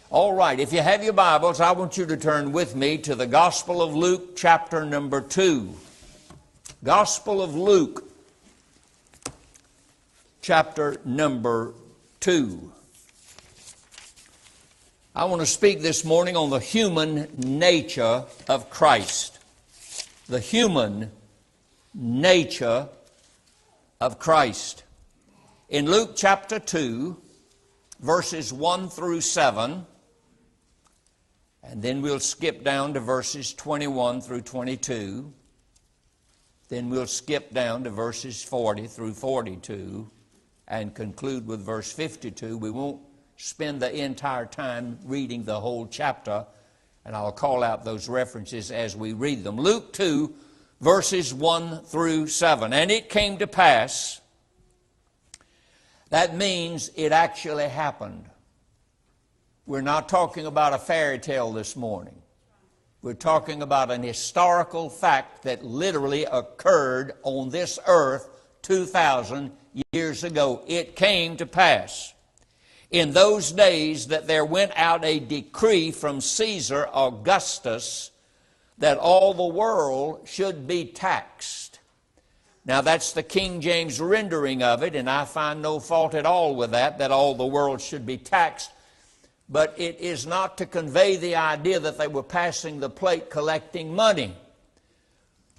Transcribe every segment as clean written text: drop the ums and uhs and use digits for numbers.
All right, if you have your Bibles, I want you to turn with me to the Gospel of Luke, chapter number 2. Gospel of Luke, chapter number 2. I want to speak this morning on the human nature of Christ. The human nature of Christ. In Luke chapter 2, verses 1 through 7, and then we'll skip down to verses 21 through 22. Then we'll skip down to verses 40 through 42 and conclude with verse 52. We won't spend the entire time reading the whole chapter, and I'll call out those references as we read them. Luke 2, verses 1 through 7. And it came to pass, that means it actually happened. We're not talking about a fairy tale this morning. We're talking about an historical fact that literally occurred on this earth 2,000 years ago. It came to pass in those days that there went out a decree from Caesar Augustus that all the world should be taxed. Now that's the King James rendering of it, and I find no fault at all with that all the world should be taxed. But it is not to convey the idea that they were passing the plate collecting money.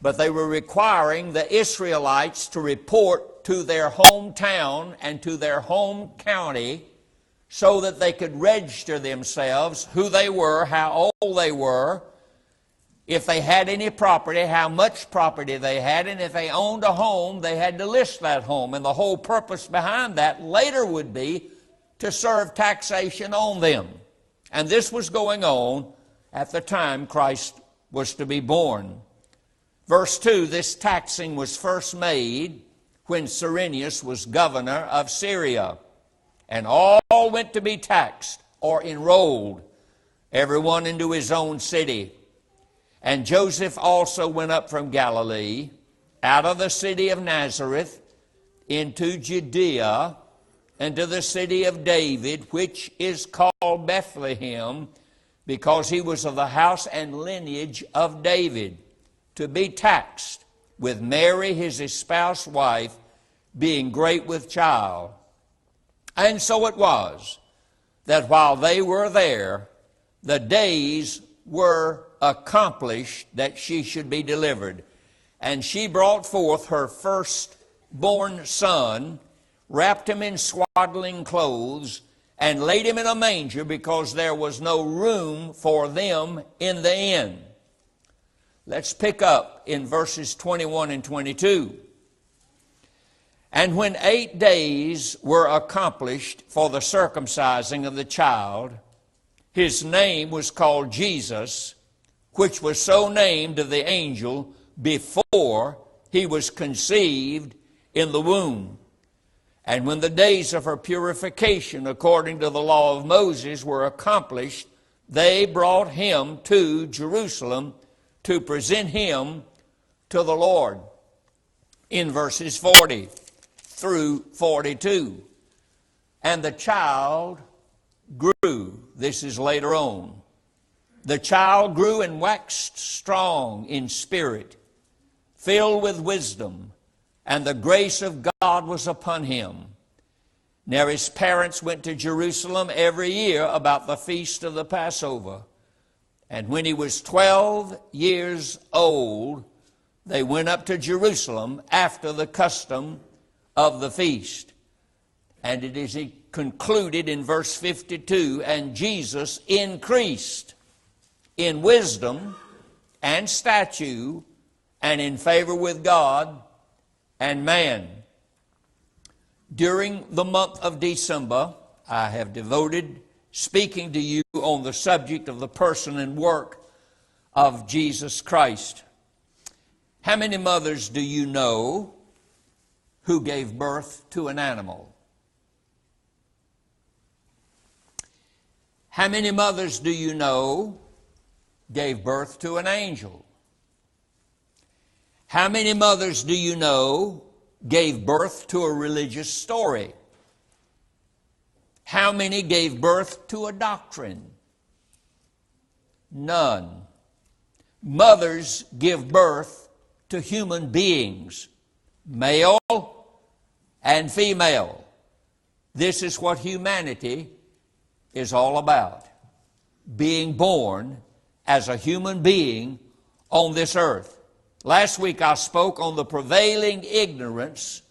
But they were requiring the Israelites to report to their hometown and to their home county so that they could register themselves, who they were, how old they were, if they had any property, how much property they had, and if they owned a home, they had to list that home. And the whole purpose behind that later would be to serve taxation on them. And this was going on at the time Christ was to be born. Verse 2, this taxing was first made when Cyrenius was governor of Syria. And all went to be taxed or enrolled, everyone into his own city. And Joseph also went up from Galilee, out of the city of Nazareth, into Judea, and to the city of David, which is called Bethlehem, because he was of the house and lineage of David, to be taxed with Mary his espoused wife, being great with child. And so it was, that while they were there, the days were accomplished that she should be delivered. And she brought forth her firstborn son, wrapped him in swaddling clothes, and laid him in a manger, because there was no room for them in the inn. Let's pick up in verses 21 and 22. And when 8 days were accomplished for the circumcising of the child, his name was called Jesus, which was so named of the angel before he was conceived in the womb. And when the days of her purification according to the law of Moses were accomplished, they brought him to Jerusalem to present him to the Lord. In verses 40 through 42. And the child grew. This is later on. The child grew and waxed strong in spirit, filled with wisdom, and the grace of God was upon him. Now his parents went to Jerusalem every year about the feast of the Passover. And when he was 12 years old, they went up to Jerusalem after the custom of the feast. And it is concluded in verse 52, and Jesus increased in wisdom and stature and in favor with God and man. During the month of December, I have devoted speaking to you on the subject of the person and work of Jesus Christ. How many mothers do you know who gave birth to an animal? How many mothers do you know gave birth to an angel? How many mothers do you know gave birth to a religious story? How many gave birth to a doctrine? None. Mothers give birth to human beings, male and female. This is what humanity is all about. Being born as a human being on this earth. Last week I spoke on the prevailing ignorance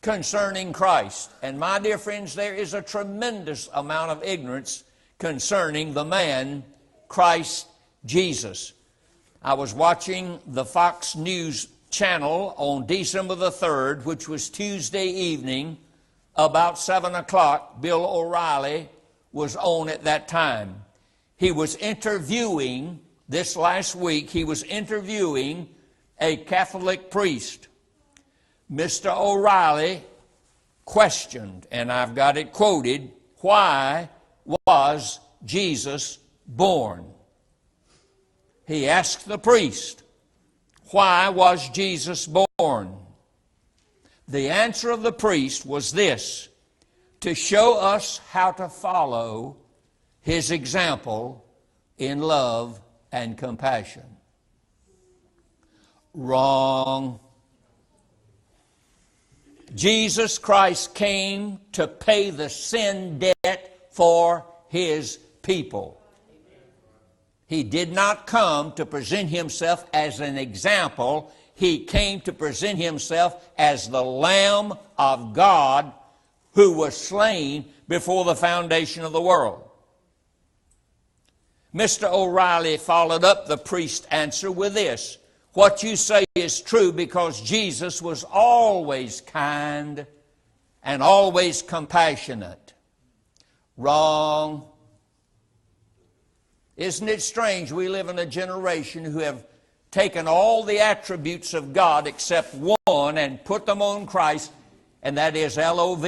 concerning Christ. And my dear friends, there is a tremendous amount of ignorance concerning the man, Christ Jesus. I was watching the Fox News channel on December the 3rd, which was Tuesday evening, about 7 o'clock. Bill O'Reilly was on at that time. He was interviewing, this last week, he was interviewing a Catholic priest. Mr. O'Reilly questioned, and I've got it quoted, why was Jesus born? He asked the priest, why was Jesus born? The answer of the priest was this: to show us how to follow his example in love and compassion. Wrong. Jesus Christ came to pay the sin debt for his people. He did not come to present himself as an example. He came to present himself as the Lamb of God who was slain before the foundation of the world. Mr. O'Reilly followed up the priest's answer with this: what you say is true, because Jesus was always kind and always compassionate. Wrong. Isn't it strange? We live in a generation who have taken all the attributes of God except one and put them on Christ, and that is Love.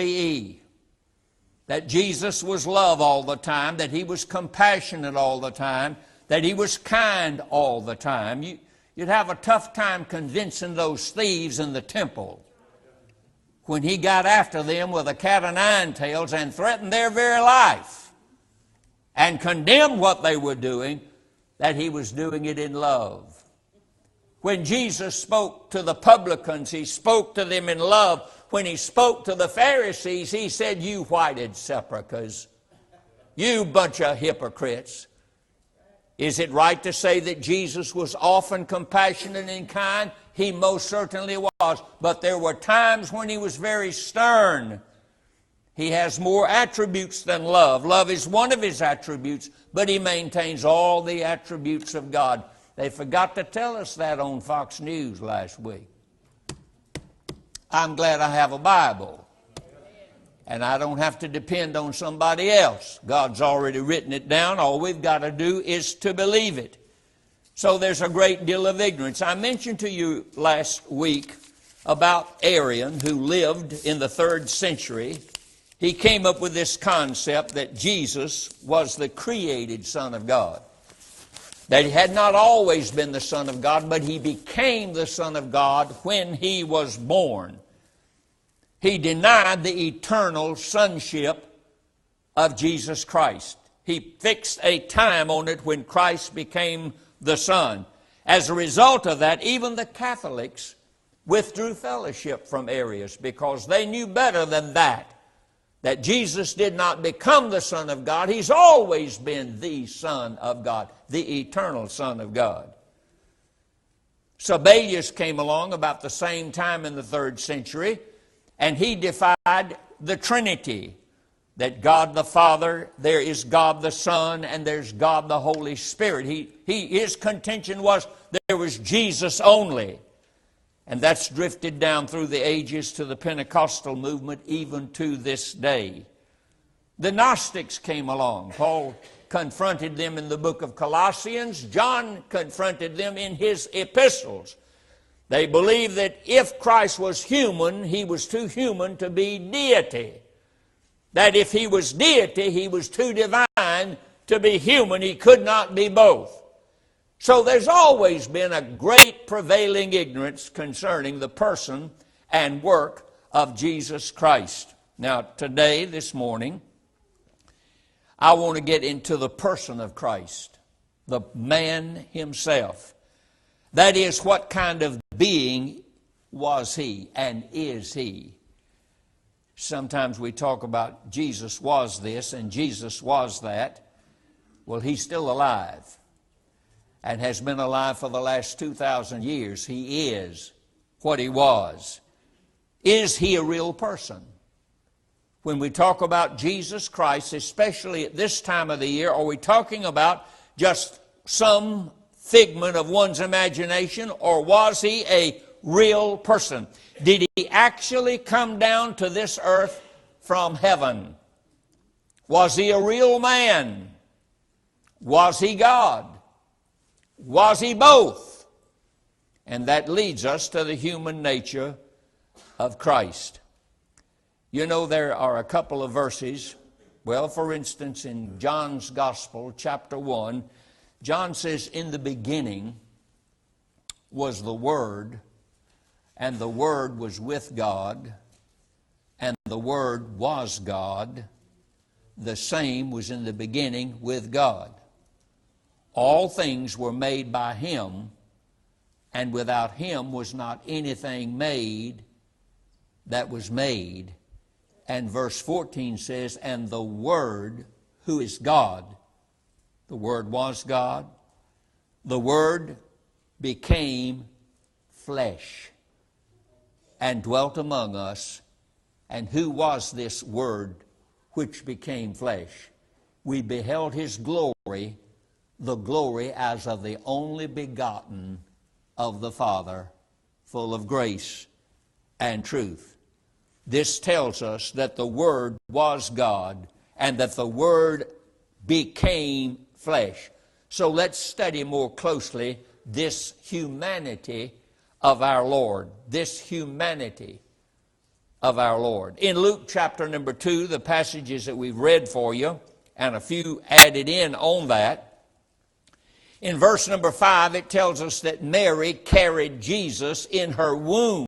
That Jesus was love all the time, that he was compassionate all the time, that he was kind all the time. You'd have a tough time convincing those thieves in the temple when he got after them with a cat o' nine tails and threatened their very life and condemned what they were doing, that he was doing it in love. When Jesus spoke to the publicans, he spoke to them in love. When he spoke to the Pharisees, he said, you whited sepulchres, you bunch of hypocrites. Is it right to say that Jesus was often compassionate and kind? He most certainly was. But there were times when he was very stern. He has more attributes than love. Love is one of his attributes, but he maintains all the attributes of God. They forgot to tell us that on Fox News last week. I'm glad I have a Bible, and I don't have to depend on somebody else. God's already written it down. All we've got to do is to believe it. So there's a great deal of ignorance. I mentioned to you last week about Arian, who lived in the 3rd century. He came up with this concept that Jesus was the created Son of God. That he had not always been the Son of God, but he became the Son of God when he was born. He denied the eternal sonship of Jesus Christ. He fixed a time on it when Christ became the Son. As a result of that, even the Catholics withdrew fellowship from Arius because they knew better than that Jesus did not become the Son of God. He's always been the Son of God, the eternal Son of God. Sabellius came along about the same time in the 3rd century, and he defied the Trinity, that God the Father, there is God the Son, and there's God the Holy Spirit. His contention was there was Jesus only. And that's drifted down through the ages to the Pentecostal movement, even to this day. The Gnostics came along. Paul confronted them in the book of Colossians. John confronted them in his epistles. They believed that if Christ was human, he was too human to be deity. That if he was deity, he was too divine to be human. He could not be both. So there's always been a great prevailing ignorance concerning the person and work of Jesus Christ. Now, today, this morning, I want to get into the person of Christ. the man himself. That is, what kind of being was he and is he? Sometimes we talk about Jesus was this and Jesus was that. Well, he's still alive and has been alive for the last 2,000 years. He is what he was. Is he a real person? When we talk about Jesus Christ, especially at this time of the year, are we talking about just some figment of one's imagination, or was he a real person? Did he actually come down to this earth from heaven? Was he a real man? Was he God? Was he both? And that leads us to the human nature of Christ. You know, there are a couple of verses. Well, for instance, in John's Gospel, chapter 1, John says, "In the beginning was the Word, and the Word was with God, and the Word was God. The same was in the beginning with God. All things were made by Him, and without Him was not anything made that was made." And verse 14 says, "And the Word, who is God," the Word was God, "the Word became flesh and dwelt among us." And who was this Word which became flesh? "We beheld His glory, the glory as of the only begotten of the Father, full of grace and truth." This tells us that the Word was God and that the Word became flesh. So let's study more closely this humanity of our Lord. This humanity of our Lord. In Luke chapter number 2, the passages that we've read for you, and a few added in on that, in verse number 5, it tells us that Mary carried Jesus in her womb.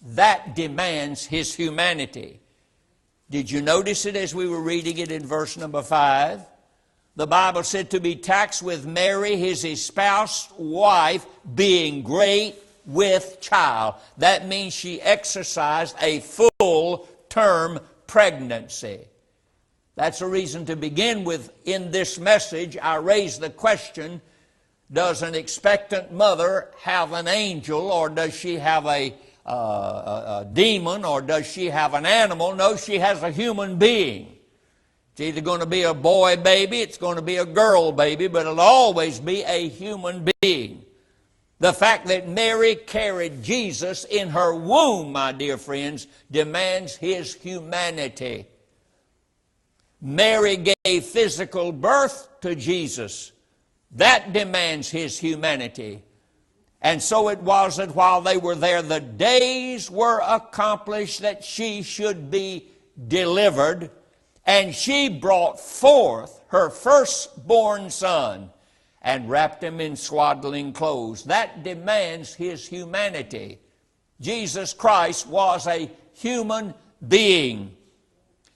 That demands his humanity. Did you notice it as we were reading it in verse number 5? The Bible said, "To be taxed with Mary, his espoused wife, being great with child." That means she exercised a full-term pregnancy. That's a reason to begin with. In this message, I raise the question, does an expectant mother have an angel, or does she have a demon, or does she have an animal? No, she has a human being. It's either going to be a boy baby, it's going to be a girl baby, but it'll always be a human being. The fact that Mary carried Jesus in her womb, my dear friends, demands his humanity. Mary gave physical birth to Jesus. That demands his humanity. And so it was that while they were there, the days were accomplished that she should be delivered. And she brought forth her firstborn son and wrapped him in swaddling clothes. That demands his humanity. Jesus Christ was a human being.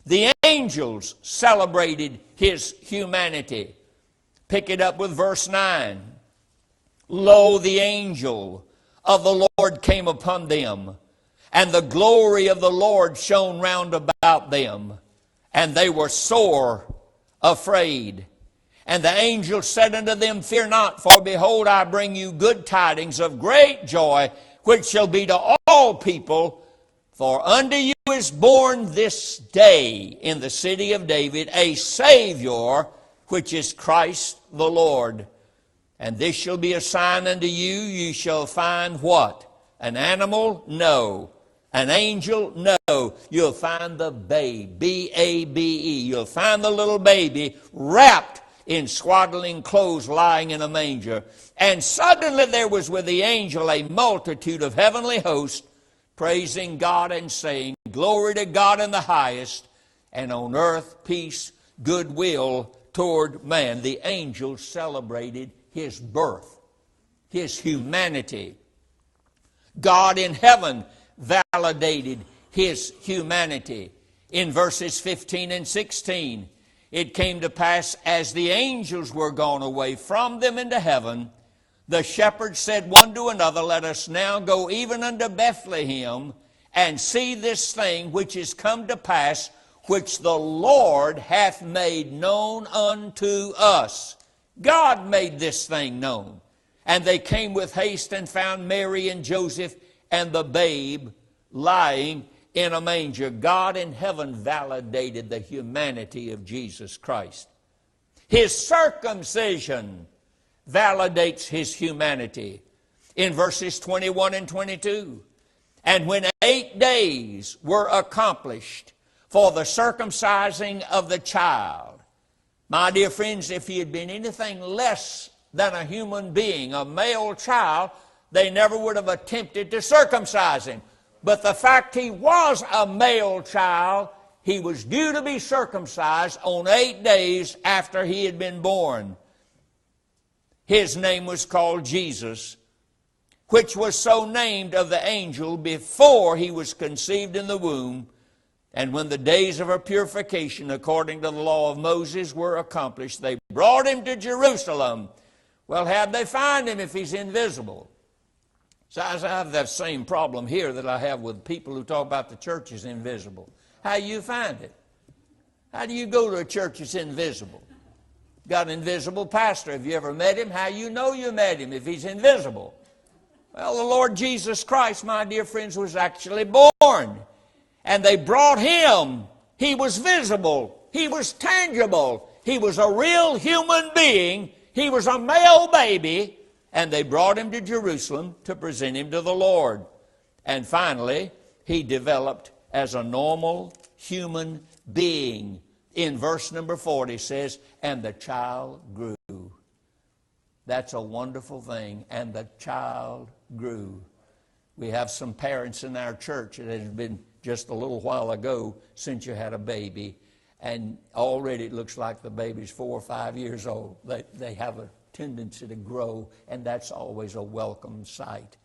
The angels celebrated his humanity. Pick it up with verse 9. "Lo, the angel of the Lord came upon them, and the glory of the Lord shone round about them, and they were sore afraid. And the angel said unto them, Fear not, for behold, I bring you good tidings of great joy, which shall be to all people. For unto you is born this day in the city of David a Savior, which is Christ the Lord. And this shall be a sign unto you, ye shall find" what? An animal? No. An angel? No. You'll find the babe, B-A-B-E. You'll find the little baby wrapped in swaddling clothes, lying in a manger. And suddenly there was with the angel a multitude of heavenly hosts, praising God and saying, Glory to God in the highest, and on earth peace, goodwill toward man. The angels celebrated his birth, his humanity. God in heaven validated his humanity. In verses 15 and 16, it came to pass, as the angels were gone away from them into heaven, the shepherds said one to another, Let us now go even unto Bethlehem, and see this thing which is come to pass, which the Lord hath made known unto us. God made this thing known. And they came with haste and found Mary and Joseph and the babe lying in a manger. God in heaven validated the humanity of Jesus Christ. His circumcision validates his humanity. In verses 21 and 22, and when 8 days were accomplished for the circumcising of the child. My dear friends, if he had been anything less than a human being, a male child, they never would have attempted to circumcise him. But the fact he was a male child, he was due to be circumcised on 8 days after he had been born. His name was called Jesus, which was so named of the angel before he was conceived in the womb. And when the days of her purification, according to the law of Moses, were accomplished, they brought him to Jerusalem. Well, how'd they find him if he's invisible? So I have that same problem here that I have with people who talk about the church is invisible. How do you find it? How do you go to a church that's invisible? Got an invisible pastor. Have you ever met him? How you know you met him if he's invisible? Well, the Lord Jesus Christ, my dear friends, was actually born. And they brought him. He was visible. He was tangible. He was a real human being. He was a male baby. And they brought him to Jerusalem to present him to the Lord. And finally, he developed as a normal human being. In verse number 40 says, and the child grew. That's a wonderful thing. And the child grew. We have some parents in our church. It has been just a little while ago since you had a baby. And already it looks like the baby's 4 or 5 years old. They have a tendency to grow, and that's always a welcome sight.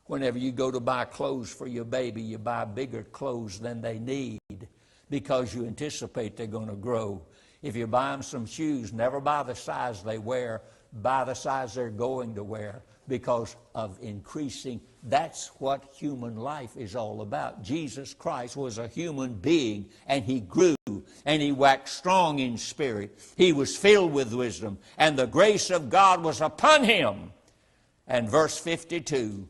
Whenever you go to buy clothes for your baby, you buy bigger clothes than they need because you anticipate they're going to grow. If you buy them some shoes, never buy the size they wear. Buy the size they're going to wear because of increasing. That's what human life is all about. Jesus Christ was a human being, and he grew, and he waxed strong in spirit. He was filled with wisdom, and the grace of God was upon him. And verse 52,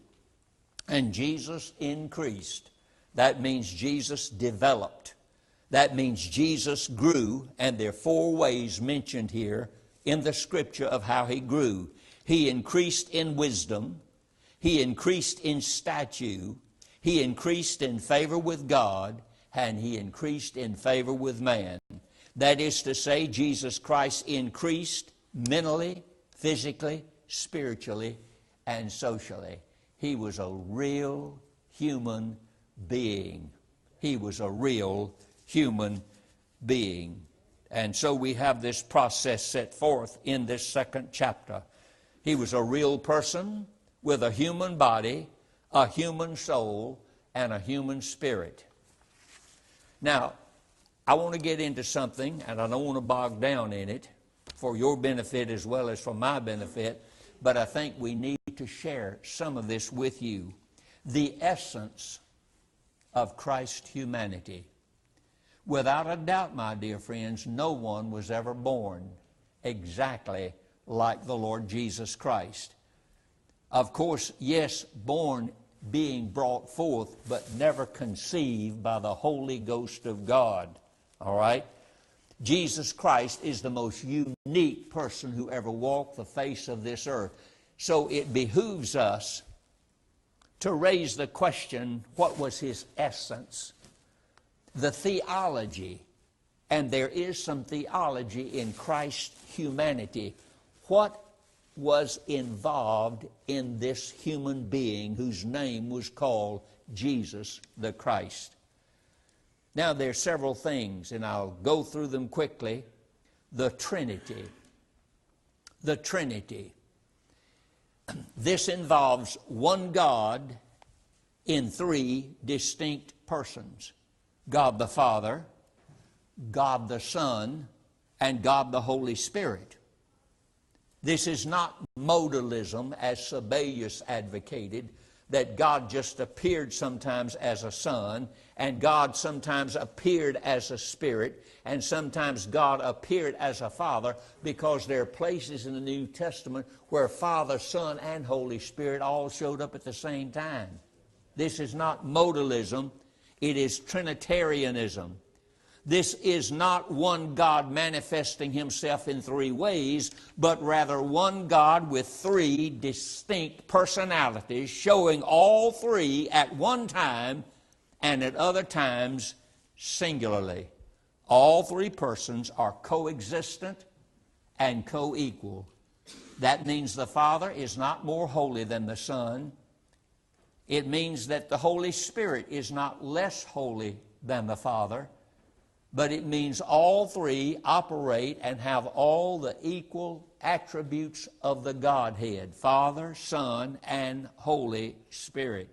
and Jesus increased. That means Jesus developed. That means Jesus grew, and there are 4 ways mentioned here in the scripture of how he grew. He increased in wisdom. He increased in stature. He increased in favor with God. And he increased in favor with man. That is to say, Jesus Christ increased mentally, physically, spiritually, and socially. He was a real human being. He was a real human being. And so we have this process set forth in this 2nd chapter. He was a real person with a human body, a human soul, and a human spirit. Now, I want to get into something, and I don't want to bog down in it for your benefit as well as for my benefit, but I think we need to share some of this with you. The essence of Christ's humanity. Without a doubt, my dear friends, no one was ever born exactly like the Lord Jesus Christ. Of course, yes, born, being brought forth, but never conceived by the Holy Ghost of God. All right? Jesus Christ is the most unique person who ever walked the face of this earth. So it behooves us to raise the question, what was his essence? The theology, and there is some theology in Christ's humanity. What was involved in this human being whose name was called Jesus the Christ? Now, there are several things, and I'll go through them quickly. The Trinity. The Trinity. This involves one God in 3 distinct persons. God the Father, God the Son, and God the Holy Spirit. This is not modalism, as Sabellius advocated, that God just appeared sometimes as a son, and God sometimes appeared as a spirit, and sometimes God appeared as a father, because there are places in the New Testament where Father, Son, and Holy Spirit all showed up at the same time. This is not modalism, it is Trinitarianism. This is not one God manifesting himself in three ways, but rather one God with three distinct personalities, showing all three at one time and at other times singularly. All three persons are coexistent and co-equal. That means the Father is not more holy than the Son. It means that the Holy Spirit is not less holy than the Father. But it means all three operate and have all the equal attributes of the Godhead, Father, Son, and Holy Spirit.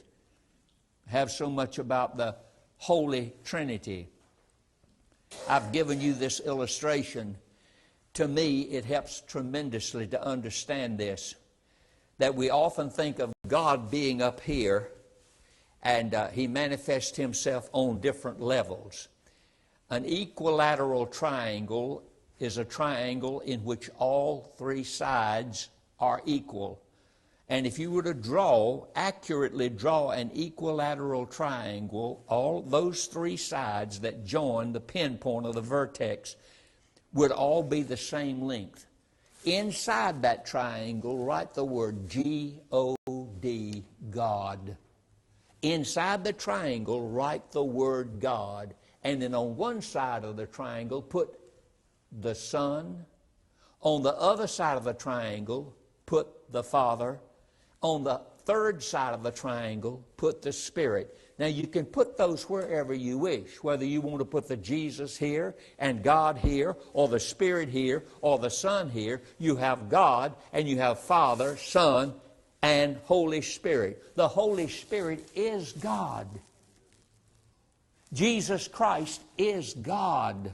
Have so much about the Holy Trinity. I've given you this illustration. To me, it helps tremendously to understand this, that we often think of God being up here, and he manifests himself on different levels. An equilateral triangle is a triangle in which all three sides are equal. And if you were to accurately draw an equilateral triangle, all those three sides that join the pinpoint of the vertex would all be the same length. Inside that triangle, write the word G-O-D, God. Inside the triangle, write the word God. And then on one side of the triangle, put the Son. On the other side of the triangle, put the Father. On the third side of the triangle, put the Spirit. Now, you can put those wherever you wish, whether you want to put the Jesus here and God here, or the Spirit here, or the Son here. You have God, and you have Father, Son, and Holy Spirit. The Holy Spirit is God. Jesus Christ is God.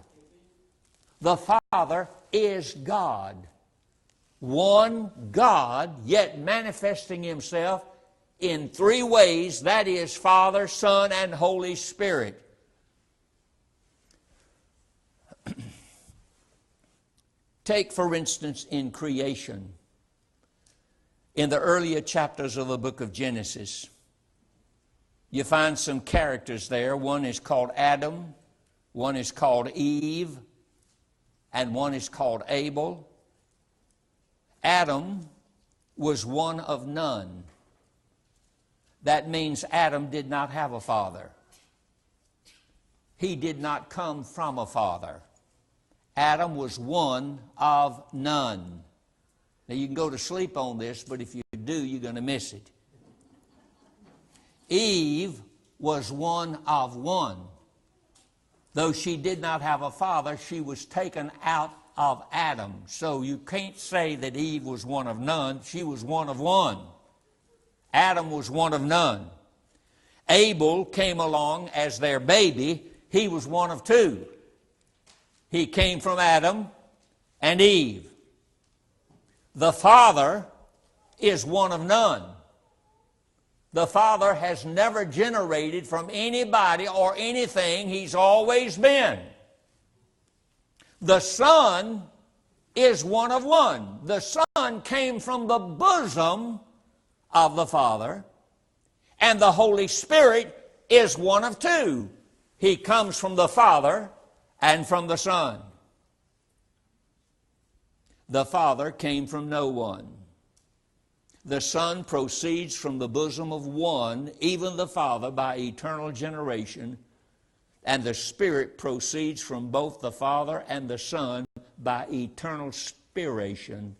The Father is God. One God, yet manifesting himself in three ways, that is Father, Son, and Holy Spirit. Take, for instance, in creation. In the earlier chapters of the book of Genesis, you find some characters there. One is called Adam, one is called Eve, and one is called Abel. Adam was one of none. That means Adam did not have a father. He did not come from a father. Adam was one of none. Now you can go to sleep on this, but if you do, you're going to miss it. Eve was one of one. Though she did not have a father, she was taken out of Adam. So you can't say that Eve was one of none. She was one of one. Adam was one of none. Abel came along as their baby. He was one of two. He came from Adam and Eve. The Father is one of none. The Father has never generated from anybody or anything. He's always been. The Son is one of one. The Son came from the bosom of the Father, and the Holy Spirit is one of two. He comes from the Father and from the Son. The Father came from no one. The Son proceeds from the bosom of one, even the Father, by eternal generation. And the Spirit proceeds from both the Father and the Son by eternal spiration.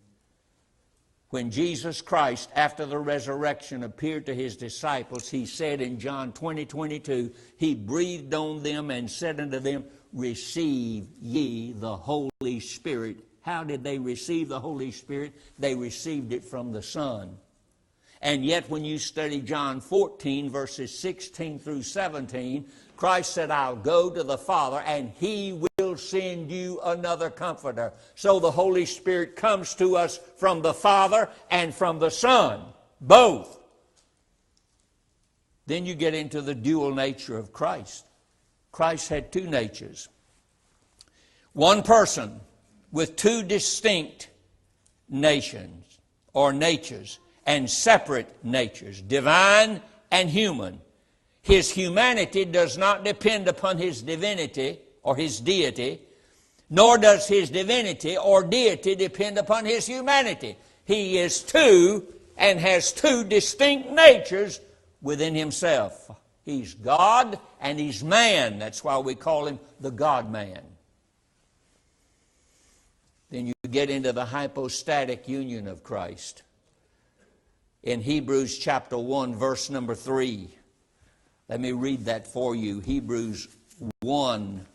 When Jesus Christ, after the resurrection, appeared to his disciples, he said in John 20:22, he breathed on them and said unto them, receive ye the Holy Spirit. How did they receive the Holy Spirit? They received it from the Son. And yet when you study John 14, verses 16 through 17, Christ said, I'll go to the Father, and he will will send you another comforter. So the Holy Spirit comes to us from the Father and from the Son, both. Then you get into the dual nature of Christ. Christ had two natures. One person with two distinct nations or natures and separate natures, divine and human. His humanity does not depend upon his divinity or his deity, nor does his divinity or deity depend upon his humanity. He is two and has two distinct natures within himself. He's God and he's man. That's why we call him the God-man. Then you get into the hypostatic union of Christ. In Hebrews chapter 1, verse number 3. Let me read that for you. Hebrews 1,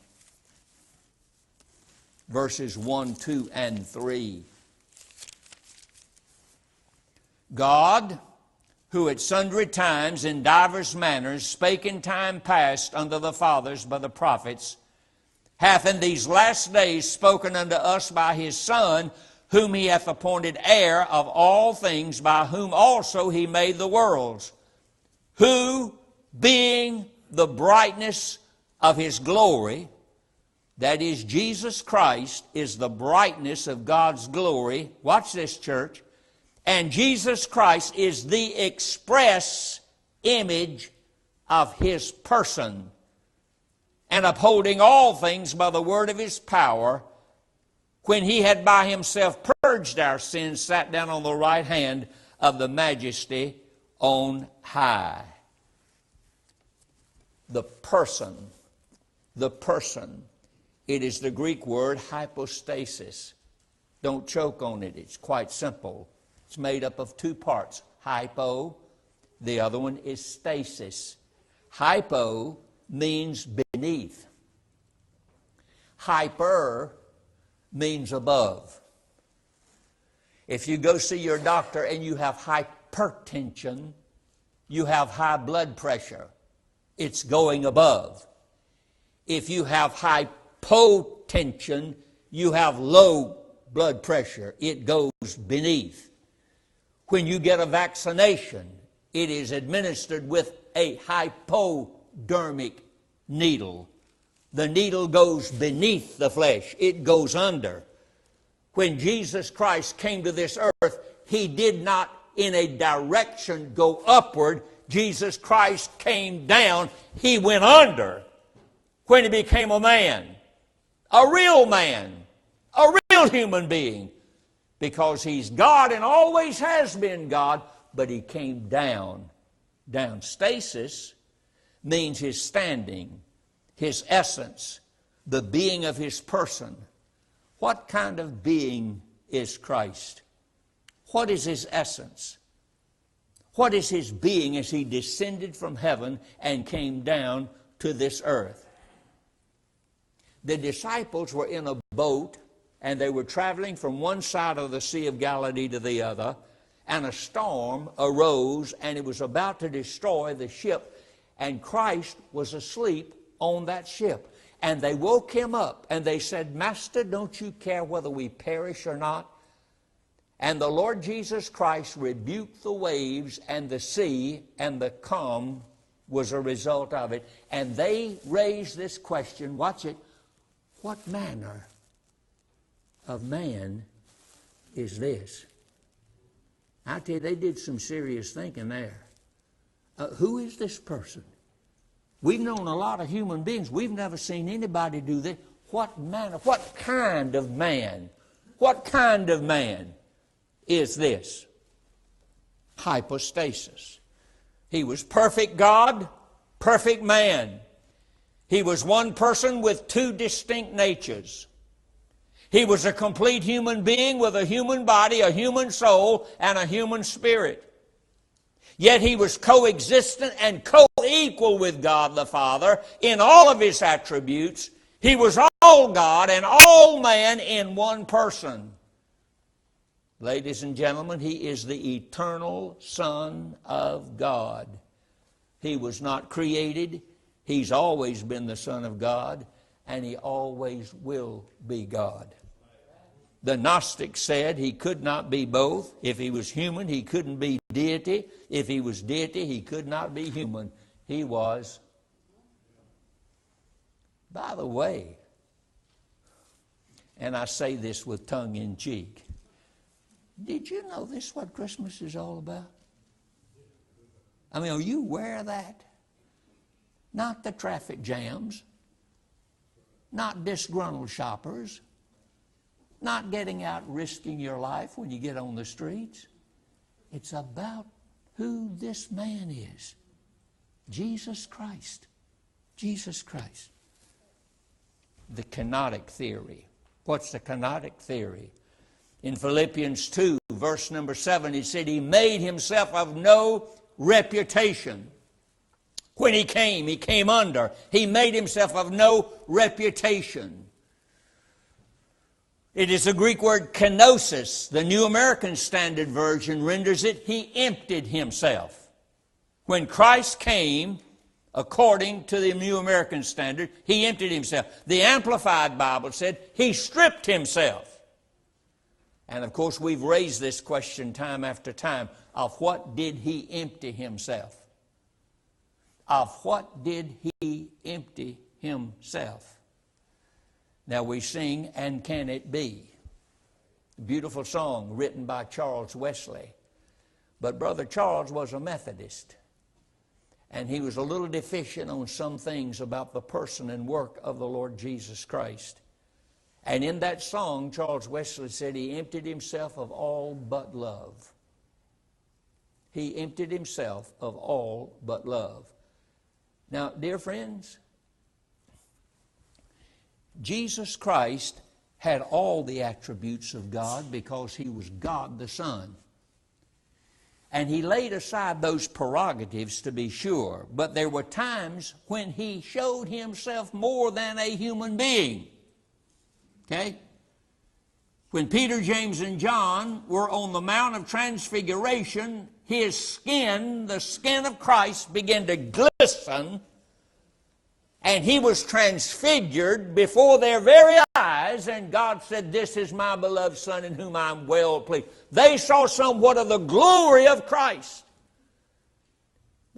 verses 1, 2, and 3. God, who at sundry times in divers manners spake in time past unto the fathers by the prophets, hath in these last days spoken unto us by his Son, whom he hath appointed heir of all things, by whom also he made the worlds, who, being the brightness of his glory, that is, Jesus Christ is the brightness of God's glory. Watch this, church. And Jesus Christ is the express image of his person, and upholding all things by the word of his power, when he had by himself purged our sins, sat down on the right hand of the majesty on high. The person. It is the Greek word hypostasis. Don't choke on it. It's quite simple. It's made up of two parts. Hypo, the other one is stasis. Hypo means beneath. Hyper means above. If you go see your doctor and you have hypertension, you have high blood pressure, it's going above. If you have hypotension, you have low blood pressure, it goes beneath. When you get a vaccination, it is administered with a hypodermic needle. The needle goes beneath the flesh. It goes under. When Jesus Christ came to this earth, he did not in a direction go upward. Jesus Christ came down. He went under when he became a man, a real human being, because he's God and always has been God, but he came down. Down. Stasis means his standing, his essence, the being of his person. What kind of being is Christ? What is his essence? What is his being as he descended from heaven and came down to this earth? The disciples were in a boat and they were traveling from one side of the Sea of Galilee to the other, and a storm arose and it was about to destroy the ship, and Christ was asleep on that ship. And they woke him up and they said, "Master, don't you care whether we perish or not?" And the Lord Jesus Christ rebuked the waves and the sea, and the calm was a result of it. And they raised this question, watch it, what manner of man is this? I tell you, they did some serious thinking there. Who is this person? We've known a lot of human beings. We've never seen anybody do this. What manner, what kind of man? What kind of man is this? Hypostasis. He was perfect God, perfect man. He was one person with two distinct natures. He was a complete human being with a human body, a human soul, and a human spirit. Yet he was coexistent and co-equal with God the Father in all of his attributes. He was all God and all man in one person. Ladies and gentlemen, he is the eternal Son of God. He was not created. He's always been the Son of God. and He always will be God. The Gnostics said He could not be both. If He was human, He couldn't be deity. If He was deity, He could not be human. He was. By the way, and I say this with tongue in cheek, did you know this is what Christmas is all about? I mean, are you aware of that? Not the traffic jams, not disgruntled shoppers, not getting out risking your life when you get on the streets. It's about who this man is. Jesus Christ. Jesus Christ. The kenotic theory. What's the kenotic theory? In Philippians 2, verse number 7, he said, He made Himself of no reputation. When He came under. He made Himself of no reputation. It is the Greek word kenosis. The New American Standard Version renders it, He emptied Himself. When Christ came, according to the New American Standard, He emptied Himself. The Amplified Bible said He stripped Himself. And of course, we've raised this question time after time. Of what did He empty Himself? Of what did He empty Himself? Now we sing, And Can It Be? A beautiful song written by Charles Wesley. But Brother Charles was a Methodist. And he was a little deficient on some things about the person and work of the Lord Jesus Christ. And in that song, Charles Wesley said He emptied Himself of all but love. He emptied Himself of all but love. Now, dear friends, Jesus Christ had all the attributes of God because He was God the Son. And He laid aside those prerogatives, to be sure. But there were times when He showed Himself more than a human being. Okay? When Peter, James, and John were on the Mount of Transfiguration, His skin, the skin of Christ, began to glisten, and He was transfigured before their very eyes, and God said, This is my beloved Son in whom I am well pleased. They saw somewhat of the glory of Christ.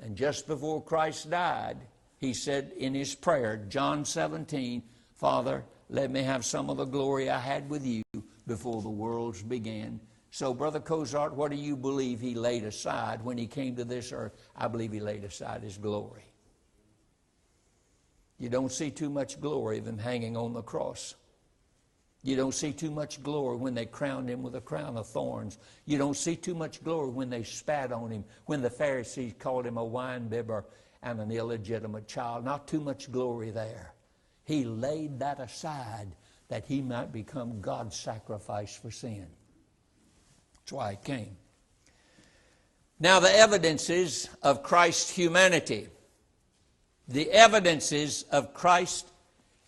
And just before Christ died, He said in His prayer, John 17, Father, let me have some of the glory I had with You before the worlds began. So, Brother Cozart, what do you believe He laid aside when He came to this earth? I believe He laid aside His glory. You don't see too much glory of Him hanging on the cross. You don't see too much glory when they crowned Him with a crown of thorns. You don't see too much glory when they spat on Him, when the Pharisees called Him a winebibber and an illegitimate child. Not too much glory there. He laid that aside that He might become God's sacrifice for sin. That's why He came. Now, the evidences of Christ's humanity. The evidences of Christ's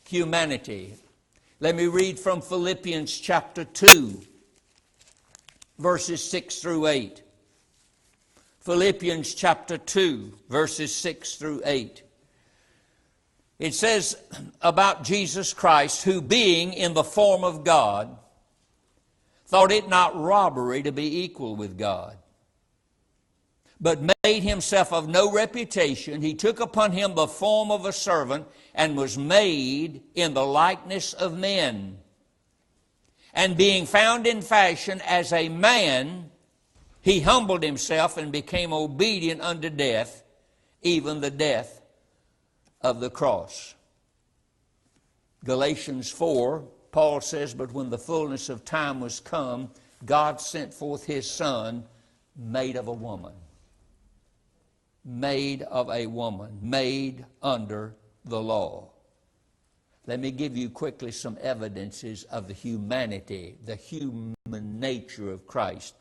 humanity. Let me read from Philippians chapter 2, verses 6 through 8. Philippians chapter 2, verses 6 through 8. It says about Jesus Christ, who being in the form of God, thought it not robbery to be equal with God, but made Himself of no reputation. He took upon Him the form of a servant, and was made in the likeness of men. And being found in fashion as a man, He humbled Himself and became obedient unto death, even the death of the cross. Galatians 4, Paul says, But when the fullness of time was come, God sent forth His Son, made of a woman. Made of a woman. Made under the law. Let me give you quickly some evidences of the humanity, the human nature of Christ.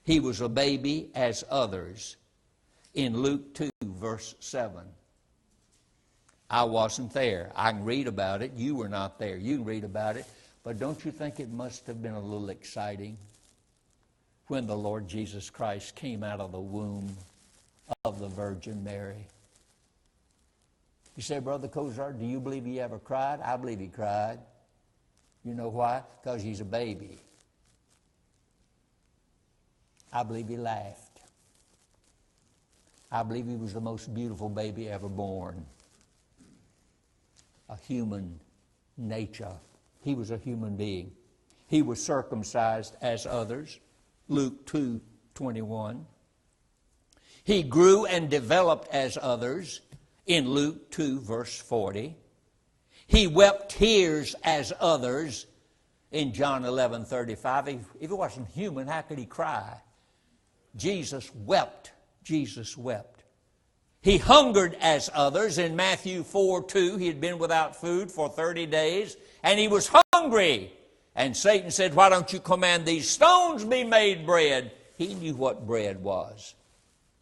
He was a baby as others. In Luke 2, verse 7. I wasn't there. I can read about it. You were not there. You can read about it. But don't you think it must have been a little exciting when the Lord Jesus Christ came out of the womb of the Virgin Mary? You say, Brother Cozart, do you believe he ever cried? I believe he cried. You know why? Because he's a baby. I believe he laughed. I believe he was the most beautiful baby ever born. A human nature. He was a human being. He was circumcised as others. Luke 2:21. He grew and developed as others in Luke 2, verse 40. He wept tears as others in John 11:35. If he wasn't human, how could he cry? Jesus wept. Jesus wept. He hungered as others in Matthew 4:2. He had been without food for 30 days, and he was hungry. And Satan said, why don't you command these stones be made bread? He knew what bread was.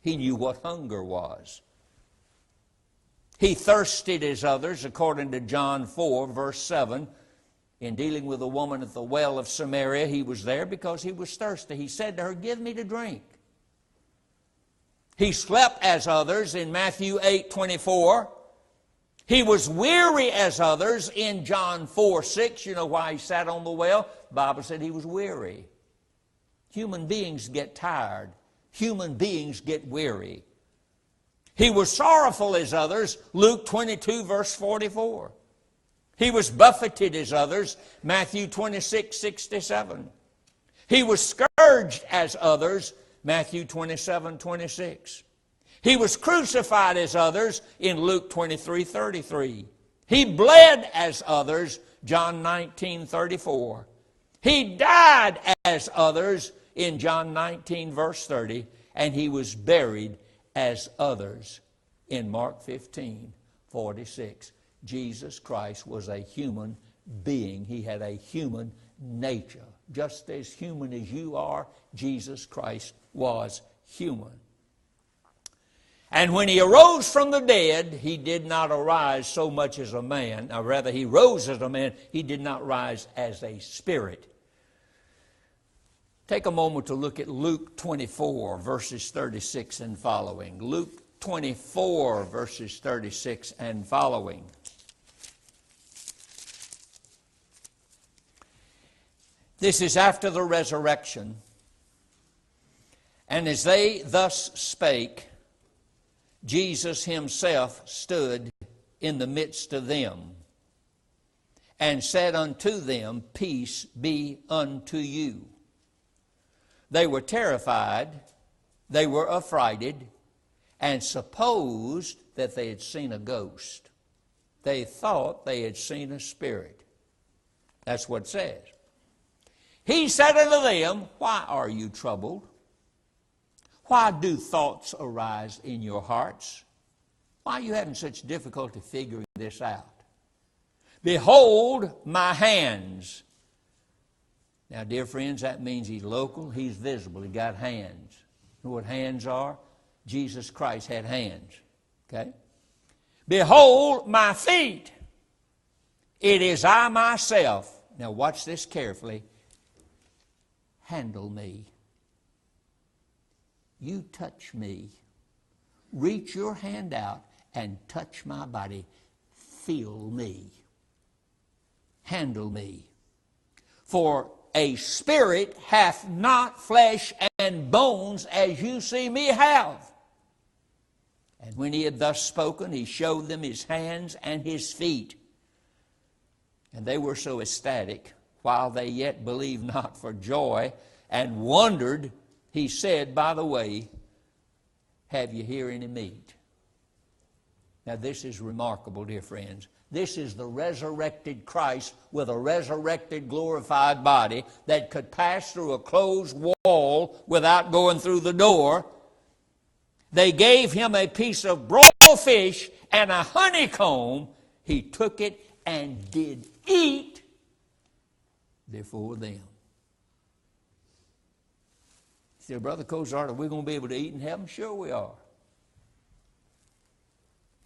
He knew what hunger was. He thirsted as others, according to John 4, verse 7. In dealing with a woman at the well of Samaria, he was there because he was thirsty. He said to her, give me to drink. He slept as others in Matthew 8:24. He was weary as others in John 4:6. You know why he sat on the well? The Bible said he was weary. Human beings get tired. Human beings get weary. He was sorrowful as others, Luke 22, verse 44. He was buffeted as others, Matthew 26:67. He was scourged as others, Matthew 27:26. He was crucified as others in Luke 23:33. He bled as others, John 19:34. He died as others in John 19, verse 30. And he was buried as others in Mark 15:46. Jesus Christ was a human being. He had a human nature. Just as human as you are, Jesus Christ was human. And when he arose from the dead, he did not arise so much as a man. Or rather, he rose as a man. He did not rise as a spirit. Take a moment to look at Luke 24, verses 36 and following. Luke 24, verses 36 and following. This is after the resurrection. And as they thus spake, Jesus himself stood in the midst of them and said unto them, peace be unto you. They were terrified, they were affrighted, and supposed that they had seen a ghost. They thought they had seen a spirit. That's what it says. He said unto them, why are you troubled? Why do thoughts arise in your hearts? Why are you having such difficulty figuring this out? Behold my hands. Now, dear friends, that means he's local, he's visible, he got hands. You know what hands are? Jesus Christ had hands. Okay? Behold my feet. It is I myself. Now watch this carefully. Handle me. You touch me. Reach your hand out and touch my body. Feel me. Handle me. For a spirit hath not flesh and bones as you see me have. And when he had thus spoken, he showed them his hands and his feet. And they were so ecstatic, while they yet believed not for joy, and wondered, he said, by the way, have you here any meat? Now this is remarkable, dear friends. This is the resurrected Christ with a resurrected, glorified body that could pass through a closed wall without going through the door. They gave him a piece of broiled fish and a honeycomb. He took it and did eat before them. You say, Brother Cozart, are we going to be able to eat in heaven? Sure we are.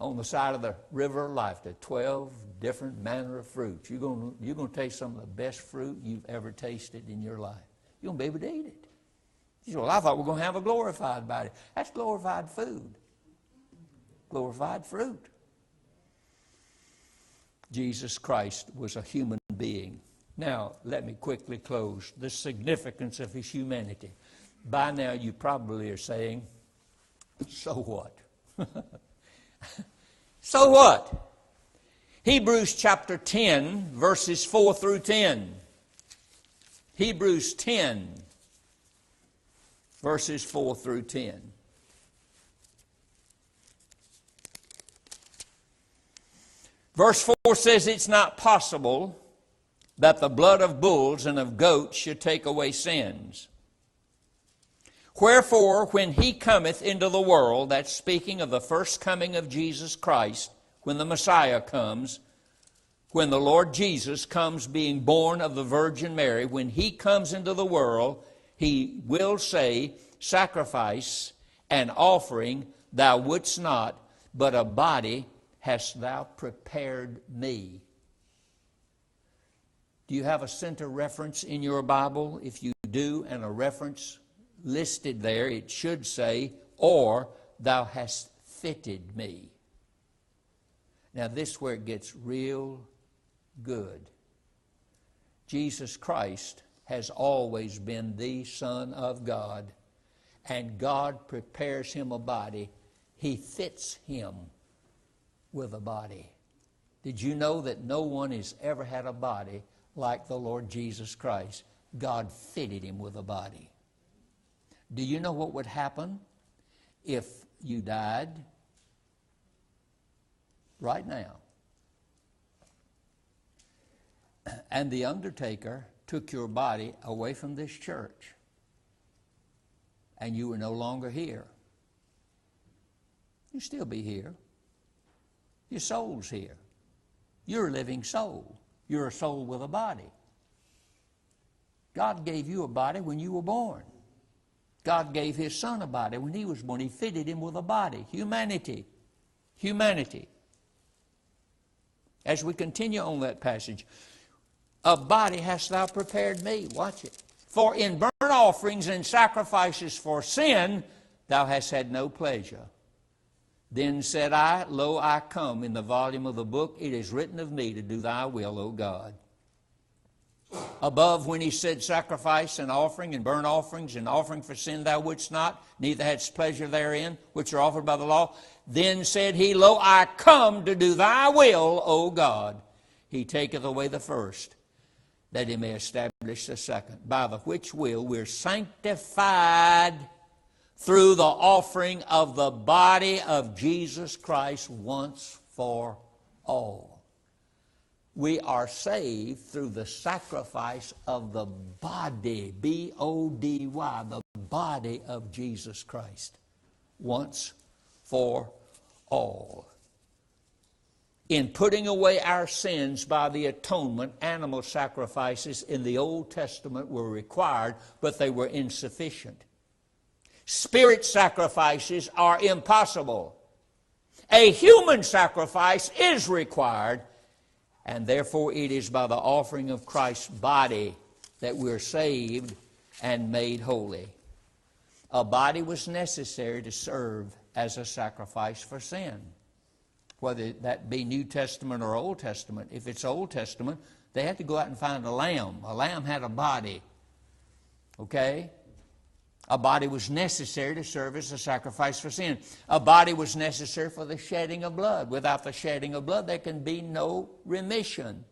On the side of the river of life, there are 12 different manner of fruits. You're going to taste some of the best fruit you've ever tasted in your life. You're going to be able to eat it. You say, well, I thought we were going to have a glorified body. That's glorified food. Glorified fruit. Jesus Christ was a human being. Now, let me quickly close. The significance of his humanity. By now, you probably are saying, so what? So what? Hebrews chapter 10, verses 4 through 10. Hebrews 10, verses 4 through 10. Verse 4 says, it's not possible that the blood of bulls and of goats should take away sins. Wherefore, when he cometh into the world, that's speaking of the first coming of Jesus Christ, when the Messiah comes, when the Lord Jesus comes being born of the Virgin Mary, when he comes into the world, he will say, sacrifice and offering thou wouldst not, but a body hast thou prepared me. Do you have a center reference in your Bible? If you do, and a reference listed there, it should say, or thou hast fitted me. Now this is where it gets real good. Jesus Christ has always been the Son of God, and God prepares him a body. He fits him with a body. Did you know that no one has ever had a body like the Lord Jesus Christ? God fitted him with a body. Do you know what would happen if you died right now and the undertaker took your body away from this church and you were no longer here? You'd still be here. Your soul's here. You're a living soul. You're a soul with a body. God gave you a body when you were born. God gave his Son a body when he was born. He fitted him with a body. Humanity. Humanity. As we continue on that passage, a body hast thou prepared me. Watch it. For in burnt offerings and sacrifices for sin thou hast had no pleasure. Then said I, Lo, I come. In the volume of the book it is written of me to do thy will, O God. Above, when he said sacrifice and offering and burnt offerings and offering for sin thou wouldst not, neither hadst pleasure therein, which are offered by the law. Then said he, Lo, I come to do thy will, O God. He taketh away the first, that he may establish the second, by the which will we're sanctified through the offering of the body of Jesus Christ once for all. We are saved through the sacrifice of the body, B-O-D-Y, the body of Jesus Christ, once for all. In putting away our sins by the atonement, animal sacrifices in the Old Testament were required, but they were insufficient. Spirit sacrifices are impossible. A human sacrifice is required, and therefore it is by the offering of Christ's body that we're saved and made holy. A body was necessary to serve as a sacrifice for sin, whether that be New Testament or Old Testament. If it's Old Testament, they had to go out and find a lamb. A lamb had a body. Okay? A body was necessary to serve as a sacrifice for sin. A body was necessary for the shedding of blood. Without the shedding of blood, there can be no remission.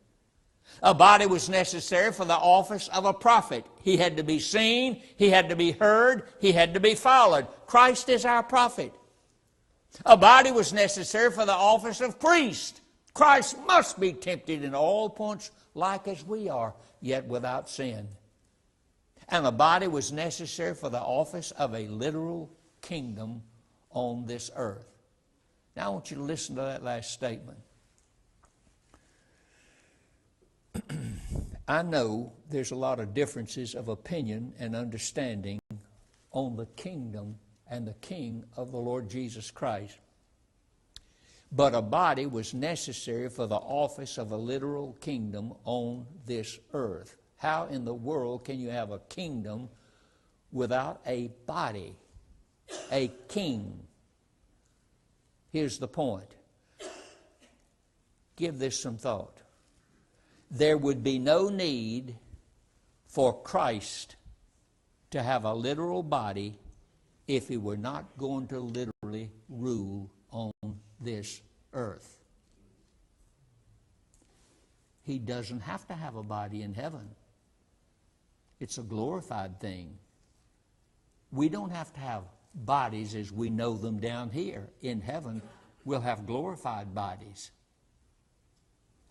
A body was necessary for the office of a prophet. He had to be seen, he had to be heard, he had to be followed. Christ is our prophet. A body was necessary for the office of priest. Christ must be tempted in all points like as we are, yet without sin. And a body was necessary for the office of a literal kingdom on this earth. Now I want you to listen to that last statement. I know there's a lot of differences of opinion and understanding on the kingdom and the king of the Lord Jesus Christ. But a body was necessary for the office of a literal kingdom on this earth. How in the world can you have a kingdom without a body, a king? Here's the point. Give this some thought. There would be no need for Christ to have a literal body if he were not going to literally rule on this earth. He doesn't have to have a body in heaven. It's a glorified thing. We don't have to have bodies as we know them down here. In heaven, we'll have glorified bodies.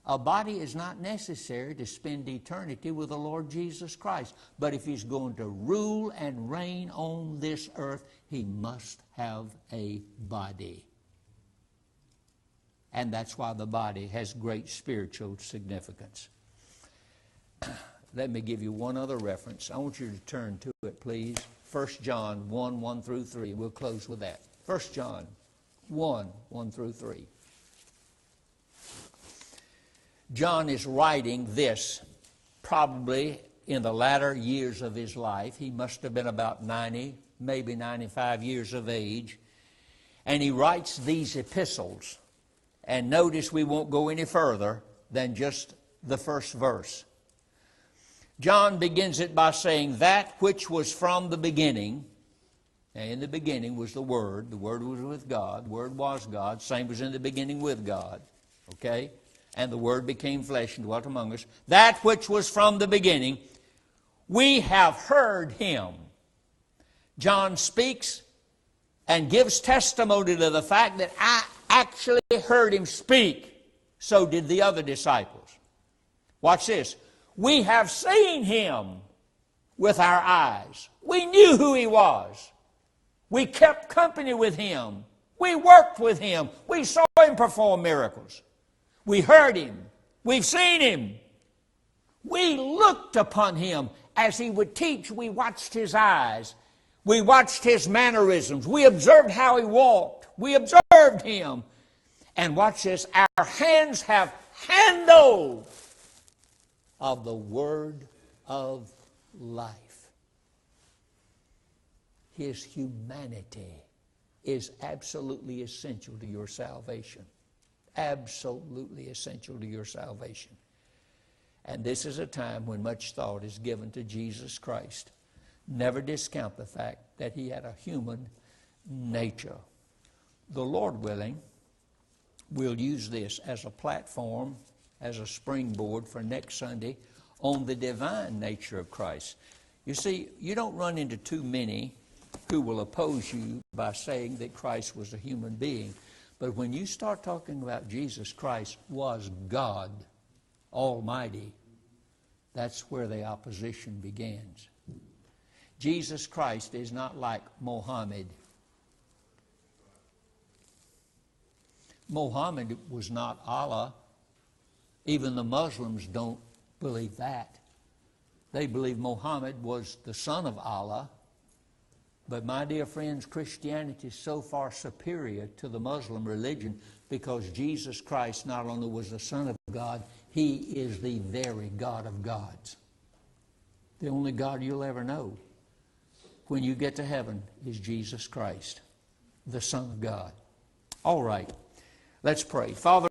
A body is not necessary to spend eternity with the Lord Jesus Christ. But if he's going to rule and reign on this earth, he must have a body. And that's why the body has great spiritual significance. Let me give you one other reference. I want you to turn to it, please. 1 John 1, 1 through 3. We'll close with that. 1 John 1, 1 through 3. John is writing this probably in the latter years of his life. He must have been about 90, maybe 95 years of age. And he writes these epistles. And notice we won't go any further than just the first verse. John begins it by saying, that which was from the beginning. Now, in the beginning was the Word. The Word was with God. The Word was God. Same was in the beginning with God. Okay? And the Word became flesh and dwelt among us. That which was from the beginning, we have heard Him. John speaks and gives testimony to the fact that I actually heard Him speak. So did the other disciples. Watch this. We have seen Him with our eyes. We knew who He was. We kept company with Him. We worked with Him. We saw Him perform miracles. We heard Him. We've seen Him. We looked upon Him as He would teach. We watched His eyes. We watched His mannerisms. We observed how He walked. We observed Him. And watch this. Our hands have handled of the Word of life. His humanity is absolutely essential to your salvation. Absolutely essential to your salvation. And this is a time when much thought is given to Jesus Christ. Never discount the fact that He had a human nature. The Lord willing, we'll use this as a platform, as a springboard for next Sunday on the divine nature of Christ. You see, you don't run into too many who will oppose you by saying that Christ was a human being. But when you start talking about Jesus Christ was God Almighty, that's where the opposition begins. Jesus Christ is not like Mohammed. Mohammed was not Allah. Even the Muslims don't believe that. They believe Mohammed was the son of Allah. But my dear friends, Christianity is so far superior to the Muslim religion because Jesus Christ not only was the Son of God, He is the very God of gods. The only God you'll ever know when you get to heaven is Jesus Christ, the Son of God. All right, let's pray. Father,